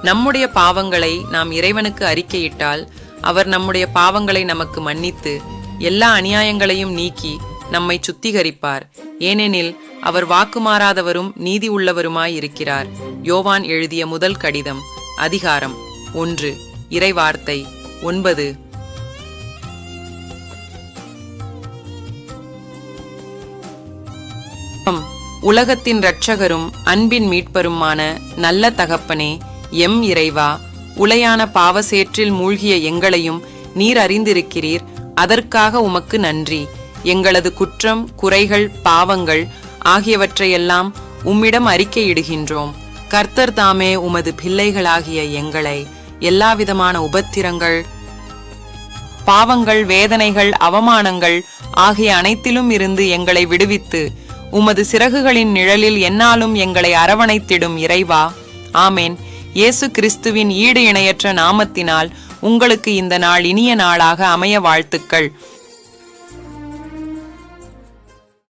நம்முடைய பாவங்களை நாம் இறைவனுக்கு அறிக்கையிட்டால் அவர் நம்முடைய பாவங்களை நமக்கு மன்னித்து எல்லா அநியாயங்களையும் நீக்கி நம்மை சுத்திகரிப்பார். ஏனெனில் அவர் வாக்குமாறாதவரும் நீதி உள்ளவருமாயிருக்கிறார். யோவான் எழுதிய முதல் கடிதம் அதிகாரம் 1 இறைவார்த்தை 9. உலகத்தின் இரட்சகரும் அன்பின் மீட்பருமான நல்ல தகப்பனே, எம் இறைவா, உளையான பாவசேற்றில் மூழ்கிய எங்களையும் நீர் அறிந்திருக்கிறீர். அதற்காக உமக்கு நன்றி. எங்களது குற்றம், குறைகள், பாவங்கள் ஆகியவற்றையெல்லாம் உம்மிடம் அறிக்கையிடுகின்றோம். கர்த்தர் தாமே உமது பிள்ளைகளாகிய எங்களை எல்லாவிதமான உபத்திரங்கள், பாவங்கள், வேதனைகள், அவமானங்கள் ஆகிய அனைத்திலும் இருந்து எங்களை விடுவித்து உமது சிறகுகளின் நிழலில் எந்நாளும் எங்களை அரவணைத்திடும் இறைவா, ஆமேன். இயேசு கிறிஸ்துவின் ஈடு இணையற்ற நாமத்தினால் உங்களுக்கு இந்த நாள் இனிய நாளாக அமைய வாழ்த்துக்கள்.